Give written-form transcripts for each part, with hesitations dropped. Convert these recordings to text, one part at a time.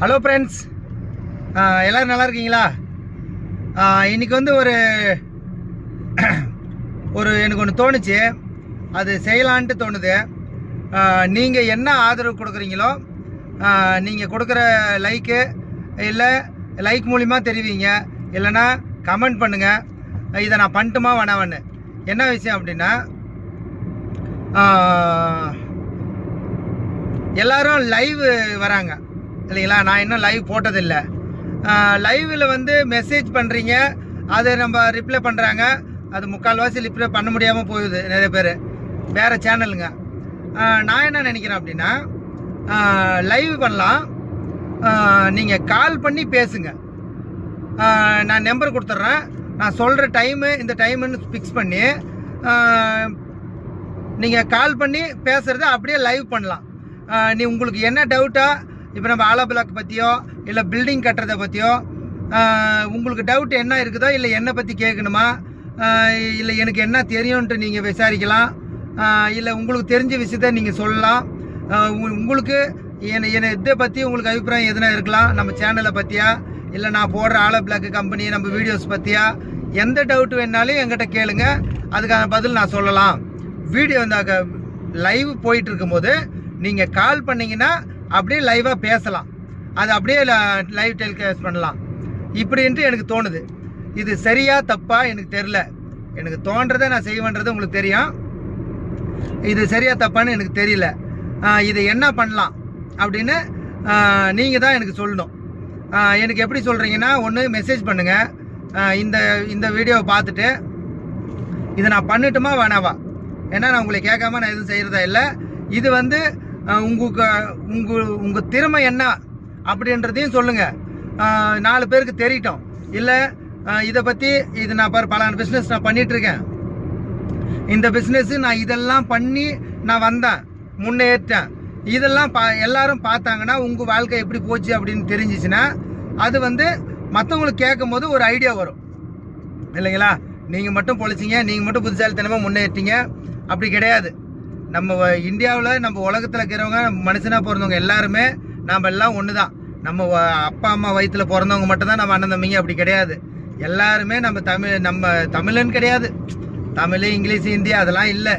Hello friends, எல்லோரும் நல்லா இருக்கீங்களா? இன்றைக்கி வந்து ஒரு எனக்கு ஒன்று தோணுச்சு, அது செய்யலான்ட்டு தோணுது. நீங்கள் என்ன ஆதரவு கொடுக்குறீங்களோ, நீங்கள் கொடுக்குற லைக்கு இல்லை லைக் மூலிமா தெரிவிங்க, இல்லைன்னா கமெண்ட் பண்ணுங்கள். இதை நான் பண்ணட்டுமா வேணாவன்னு. என்ன விஷயம் அப்படின்னா, எல்லாரும் லைவ் வராங்க இல்லைங்களா? நான் இன்னும் லைவ் போட்டதில்லை. லைவில் வந்து மெசேஜ் பண்ணுறீங்க, அதை நம்ம ரிப்ளை பண்ணுறாங்க. அது முக்கால்வாசி ரிப்ளை பண்ண முடியாமல் போகுது நிறைய பேர், வேறு சேனலுங்க. நான் என்ன நினைக்கிறேன் அப்படின்னா, லைவ் பண்ணலாம், நீங்கள் கால் பண்ணி பேசுங்க. நான் நம்பர் கொடுத்துட்றேன், நான் சொல்கிற டைமு இந்த டைமுன்னு ஃபிக்ஸ் பண்ணி நீங்கள் கால் பண்ணி பேசுகிறத அப்படியே லைவ் பண்ணலாம். நீ உங்களுக்கு என்ன டவுட்டா, இப்போ நம்ம ஆலோ பிளாக் பற்றியோ இல்லை பில்டிங் கட்டுறதை பற்றியோ உங்களுக்கு டவுட் என்ன இருக்குதோ, இல்லை என்னை பற்றி கேட்கணுமா, இல்லை எனக்கு என்ன தெரியும்ன்ட்டு நீங்கள் விசாரிக்கலாம், இல்லை உங்களுக்கு தெரிஞ்ச விஷயத்த நீங்கள் சொல்லலாம். உங்களுக்கு என்னை இதை பற்றி உங்களுக்கு அபிப்பிராயம் எதுனா இருக்கலாம், நம்ம சேனலை பற்றியா, இல்லை நான் போடுற ஆலோ பிளாக் கம்பெனி நம்ம வீடியோஸ் பற்றியா, எந்த டவுட் வேணாலும் என்கிட்ட கேளுங்க, அதுக்கான பதில் நான் சொல்லலாம். வீடியோ இந்த லைவ் போயிட்டு இருக்கும்போது நீங்கள் கால் பண்ணிங்கன்னா அப்படியே லைவாக பேசலாம், அது அப்படியே லைவ் டெலிகாஸ்ட் பண்ணலாம் இப்படின்ட்டு எனக்கு தோணுது. இது சரியா தப்பா எனக்கு தெரில, எனக்கு தோன்றதை நான் செய்வேன்றது உங்களுக்கு தெரியும். இது சரியா தப்பான்னு எனக்கு தெரியல. இதை என்ன பண்ணலாம் அப்படின்னு நீங்கள் தான் எனக்கு சொல்லணும். எனக்கு எப்படி சொல்கிறீங்கன்னா, ஒன்று மெசேஜ் பண்ணுங்கள், இந்த வீடியோவை பார்த்துட்டு இதை நான் பண்ணட்டுமா வேணாவா. ஏன்னா நான் உங்களை கேட்காம நான் எதுவும் செய்கிறதா இல்லை. இது வந்து உங்கள் திறமை என்ன அப்படின்றதையும் சொல்லுங்கள், 4 பேருக்கு தெரியட்டும். இல்லை இதை பற்றி இது நான் பல பிஸ்னஸ் நான் பண்ணிகிட்ருக்கேன், இந்த பிஸ்னஸ்ஸு நான் இதெல்லாம் பண்ணி நான் வந்தேன், முன்னேற்றேன், இதெல்லாம் எல்லாரும் பார்த்தாங்கன்னா உங்கள் வாழ்க்கை எப்படி போச்சு அப்படின்னு தெரிஞ்சிச்சுன்னா அது வந்து மற்றவங்களுக்கு கேட்கும் போது ஒரு ஐடியா வரும் இல்லைங்களா? நீங்கள் மட்டும் பொழைச்சிங்க, நீங்கள் மட்டும் புத்திசாலித்தனமாக முன்னேற்றீங்க, அப்படி கிடையாது. நம்ம இந்தியாவில் நம்ம உலகத்தில் இருக்கிறவங்க, மனுஷனாக பிறந்தவங்க எல்லாருமே நாம் எல்லாம் ஒன்று தான். நம்ம அப்பா அம்மா வயிற்றில் பிறந்தவங்க மட்டும்தான் நம்ம அண்ணன் தம்பிங்க, அப்படி கிடையாது. எல்லாருமே நம்ம தமிழன்னு கிடையாது, தமிழ் இங்கிலீஷ் ஹிந்தி அதெல்லாம் இல்லை.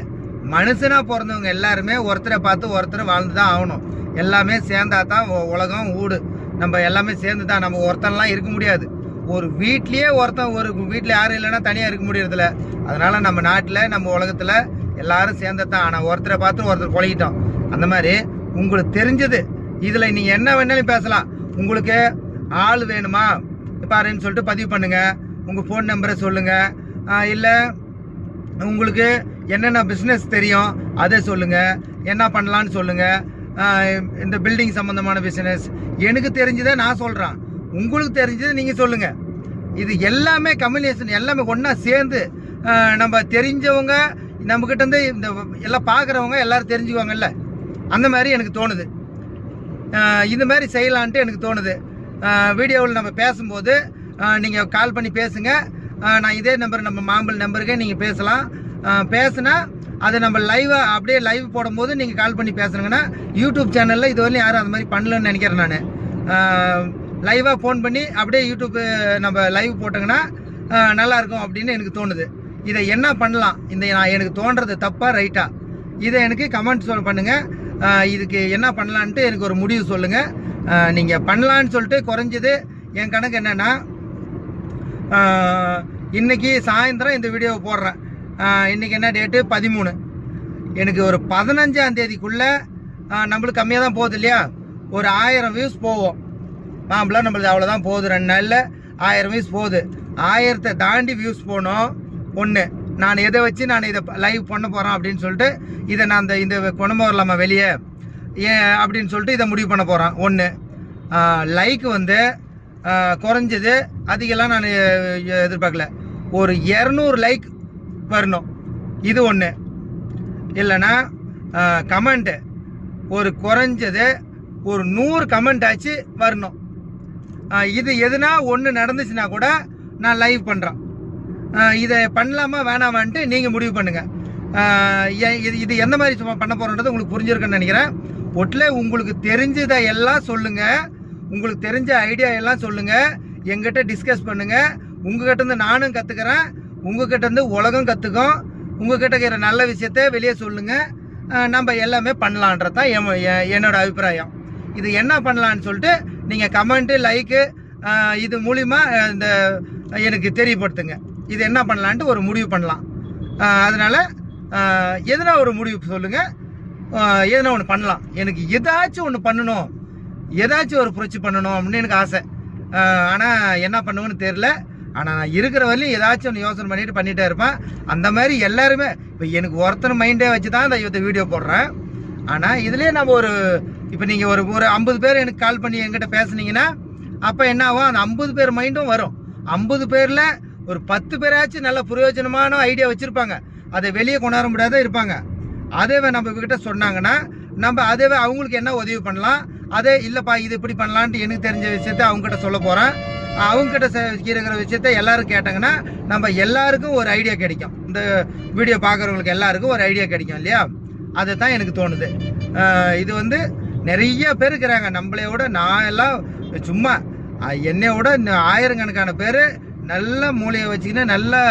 மனுஷனாக பிறந்தவங்க எல்லாருமே ஒருத்தரை பார்த்து ஒருத்தரை வாழ்ந்து தான் ஆகணும். எல்லாமே சேர்ந்தா தான் உலகம் ஊடு. நம்ம எல்லாமே சேர்ந்து தான், நம்ம ஒருத்தன்லாம் இருக்க முடியாது. ஒரு வீட்லேயே ஒரு வீட்டில் யாரும் இல்லைன்னா தனியாக இருக்க முடியறதில்ல. அதனால் நம்ம நாட்டில் நம்ம உலகத்தில் எல்லாரும் சேர்ந்ததான். ஆனால் ஒருத்தரை பார்த்து ஒருத்தர் கொலையிட்டோம். அந்த மாதிரி உங்களுக்கு தெரிஞ்சது இதில் நீங்கள் என்ன வேணாலும் பேசலாம். உங்களுக்கு ஆள் வேணுமா பாருன்னு சொல்லிட்டு பதிவு பண்ணுங்கள், உங்கள் ஃபோன் நம்பரை சொல்லுங்கள், இல்லை உங்களுக்கு என்னென்ன பிஸ்னஸ் தெரியும் அதை சொல்லுங்கள், என்ன பண்ணலான்னு சொல்லுங்கள். இந்த பில்டிங் சம்மந்தமான பிஸ்னஸ் எனக்கு தெரிஞ்சதை நான் சொல்கிறேன், உங்களுக்கு தெரிஞ்சதை நீங்கள் சொல்லுங்கள். இது எல்லாமே கம்யூனிகேஷன், எல்லாமே ஒன்றா சேர்ந்து நம்ம தெரிஞ்சவங்க நம்மக்கிட்ட இருந்து இந்த எல்லாம் பார்க்குறவங்க எல்லோரும் தெரிஞ்சுக்குவாங்கல்ல, அந்த மாதிரி எனக்கு தோணுது. இந்த மாதிரி செய்யலான்ட்டு எனக்கு தோணுது. வீடியோவில் நம்ம பேசும்போது நீங்கள் கால் பண்ணி பேசுங்க. நான் இதே நம்பர், நம்ம மாம்பல் நம்பருக்கே நீங்கள் பேசலாம். பேசுனா அதை நம்ம லைவாக அப்படியே லைவ் போடும்போது நீங்கள் கால் பண்ணி பேசுனீங்கன்னா, யூடியூப் சேனலில் இது வரையும் யாரும் அது மாதிரி பண்ணலன்னு நினைக்கிறேன். நான் லைவாக ஃபோன் பண்ணி அப்படியே யூடியூப் நம்ம லைவ் போட்டோங்கன்னா நல்லாயிருக்கும் அப்படின்னு எனக்கு தோணுது. இதை என்ன பண்ணலாம், எனக்கு தோன்றது தப்பா ரைட்டா, இதை எனக்கு கமெண்ட் பண்ணுங்கள். இதுக்கு என்ன பண்ணலான்ட்டு எனக்கு ஒரு முடிவு சொல்லுங்கள். நீங்கள் பண்ணலான்னு சொல்லிட்டு குறைஞ்சது என் கணக்கு என்னென்னா, இன்றைக்கி சாயந்தரம் இந்த வீடியோவை போடுறேன். இன்றைக்கி என்ன டேட்டு 13. எனக்கு ஒரு 15ஆம் தேதிக்குள்ளே நம்மளுக்கு கம்மியாக தான் போகுது இல்லையா, ஒரு 1000 வியூஸ் போவோம். மாம்பழம் நம்மளுக்கு அவ்வளோதான் போகுது, 2 நாளில் 1000 வியூஸ் போகுது. 1000 தாண்டி வியூஸ் போனோம். ஒன்று, நான் எதை வச்சு நான் இதை லைவ் பண்ண போகிறேன் அப்படின்னு சொல்லிட்டு இதை நான் இந்த கொண்டு வரலாமா வெளியே அப்படின்னு சொல்லிட்டு இதை முடிவு பண்ண போகிறேன். ஒன்று, லைக் வந்து குறைஞ்சது அதிகெல்லாம் நான் எதிர்பார்க்கல, ஒரு 200 லைக் வரணும், இது ஒன்று. இல்லைன்னா கமெண்ட்டு ஒரு குறைஞ்சது ஒரு 100 கமெண்ட் ஆச்சு வரணும். இது எதுனா ஒன்று நடந்துச்சுன்னா கூட நான் லைவ் பண்ணுறேன். இதை பண்ணலாமா வேணாமான்ட்டு நீங்கள் முடிவு பண்ணுங்கள். இது எந்த மாதிரி சும்மா பண்ண போகிறோன்றது உங்களுக்கு புரிஞ்சிருக்குன்னு நினைக்கிறேன். ஒட்டில் உங்களுக்கு தெரிஞ்சதை எல்லாம் சொல்லுங்கள். உங்களுக்கு தெரிஞ்ச ஐடியா எல்லாம் சொல்லுங்கள், எங்கிட்ட டிஸ்கஸ் பண்ணுங்கள். உங்ககிட்ட இருந்து நானும் கற்றுக்கிறேன், உங்ககிட்ட இருந்து உலகம் கற்றுக்கும். உங்ககிட்ட இருக்கிற நல்ல விஷயத்த வெளியே சொல்லுங்கள். நம்ம எல்லாமே பண்ணலான்றது தான் என்னோட அபிப்பிராயம். இது என்ன பண்ணலான்னு சொல்லிட்டு நீங்கள் கமெண்ட்டு, லைக்கு இது மூலிமா இந்த எனக்கு தெரியப்படுத்துங்க. இது என்ன பண்ணலான்ட்டு ஒரு முடிவு பண்ணலாம். அதனால் எதனா ஒரு முடிவு சொல்லுங்கள், எதனா ஒன்று பண்ணலாம். எனக்கு ஏதாச்சும் ஒன்று பண்ணணும், ஏதாச்சும் ஒரு புரட்சி பண்ணணும் அப்படின்னு எனக்கு ஆசை. ஆனால் என்ன பண்ணுவேன்னு தெரில. ஆனால் நான் இருக்கிற வரையும் ஏதாச்சும் ஒன்று யோசனை பண்ணிகிட்டே இருப்பேன். அந்த மாதிரி எல்லாருமே இப்போ எனக்கு ஒருத்தர் மைண்டே வச்சு தான் இந்த வீடியோ போடுறேன். ஆனால் இதுலேயே நம்ம இப்போ நீங்கள் ஒரு 50 பேர் எனக்கு கால் பண்ணி என்கிட்ட பேசுனீங்கன்னா அப்போ என்ன ஆகும், அந்த 50 பேர் மைண்டும் வரும். 50 பேரில் ஒரு 10 பேராச்சும் நல்ல பிரயோஜனமான ஐடியா வச்சுருப்பாங்க, அதை வெளியே கொண்டாட முடியாத இருப்பாங்க. அதேவே நம்ம கிட்ட சொன்னாங்கன்னா நம்ம அதேவே அவங்களுக்கு என்ன உதவி பண்ணலாம், அதே இல்லைப்பா இது இப்படி பண்ணலான்ட்டு எனக்கு தெரிஞ்ச விஷயத்த அவங்ககிட்ட சொல்ல போகிறேன். அவங்ககிட்ட இருக்கிற விஷயத்த எல்லாரும் கேட்டாங்கன்னா நம்ம எல்லாருக்கும் ஒரு ஐடியா கிடைக்கும். இந்த வீடியோ பார்க்குறவங்களுக்கு எல்லாருக்கும் ஒரு ஐடியா கிடைக்கும் இல்லையா? அதை தான் எனக்கு தோணுது. இது நிறைய பேர் இருக்கிறாங்க நம்மளையோட. நான் எல்லாம் சும்மா என்னையோட ஆயிரக்கணக்கான பேர் நல்ல மூளையை வச்சுக்கின்னு நல்லா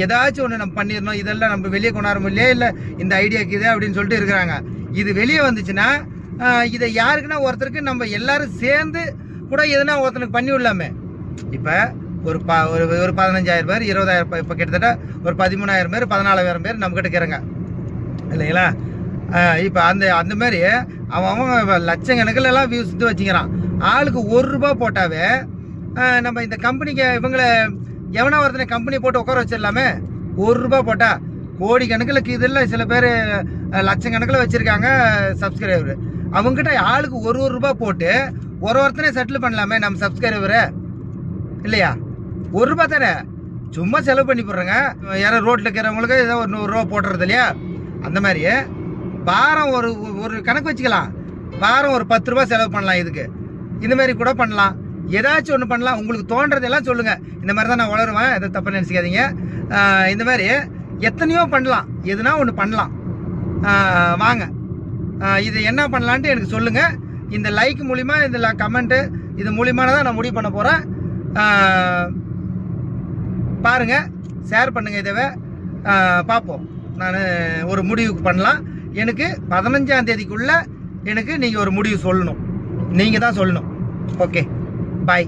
ஏதாச்சும் ஒன்று நம்ம பண்ணிடணும், இதெல்லாம் நம்ம வெளியே கொண்டாட முடியலையே, இல்லை இந்த ஐடியாக்கு இது அப்படின்னு சொல்லிட்டு இருக்கிறாங்க. இது வெளியே வந்துச்சுன்னா இதை யாருக்குன்னா ஒருத்தருக்கு நம்ம எல்லாரும் சேர்ந்து கூட எதுனா ஒருத்தனுக்கு பண்ணி விடலாமே. இப்போ ஒரு 15,000 பேர், 20,000 இப்போ கிட்டத்தட்ட ஒரு 13,000 பேர், 14,000 பேர் நம்மக்கிட்ட இருக்கிறாங்க இல்லைங்களா? இப்போ அந்த மாதிரி அவன் லட்சக்கணக்கில் எல்லாம் வியூஸ் வச்சுக்கிறான். ஆளுக்கு ₹1 போட்டாவே நம்ம இந்த கம்பெனிக்கு இவங்களை எவனா ஒருத்தனை கம்பெனி போட்டு உட்கார வச்சிடலாமே. ₹1 போட்டா கோடி கணக்கில் இதில் சில பேர் லட்சக்கணக்கில் வச்சுருக்காங்க சப்ஸ்கிரைபரு. அவங்ககிட்ட ஆளுக்கு ₹1 போட்டு ஒருத்தனே செட்டில் பண்ணலாமே நம்ம சப்ஸ்கிரைபரு இல்லையா? ₹1 தானே சும்மா செலவு பண்ணி போடுறேங்க. யாரும் ரோட்டில் இருக்கிறவங்களுக்கு ஏதோ ஒரு ₹100 போட்டுறது இல்லையா? அந்த மாதிரி வாரம் ஒரு கணக்கு வச்சுக்கலாம். வாரம் ஒரு ₹10 செலவு பண்ணலாம். இதுக்கு இந்த மாதிரி கூட பண்ணலாம். ஏதாச்சும் ஒன்று பண்ணலாம். உங்களுக்கு தோன்றதெல்லாம் சொல்லுங்கள். இந்த மாதிரி தான் நான் வளருவேன், எதை தப்பு நினச்சிக்காதீங்க. இந்த மாதிரி எத்தனையோ பண்ணலாம், எதுனா ஒன்று பண்ணலாம். வாங்க இது என்ன பண்ணலான்ட்டு எனக்கு சொல்லுங்கள். இந்த லைக் மூலிமா, இந்த கமெண்ட்டு இது மூலியமாக தான் நான் முடிவு பண்ண போகிறேன். பாருங்கள், ஷேர் பண்ணுங்கள். இதவே பார்ப்போம். நான் ஒரு முடிவுக்கு பண்ணலாம். எனக்கு 15ஆம் தேதிக்குள்ளே எனக்கு நீங்கள் ஒரு முடிவு சொல்லணும். நீங்கள் தான் சொல்லணும். ஓகே, பாய்.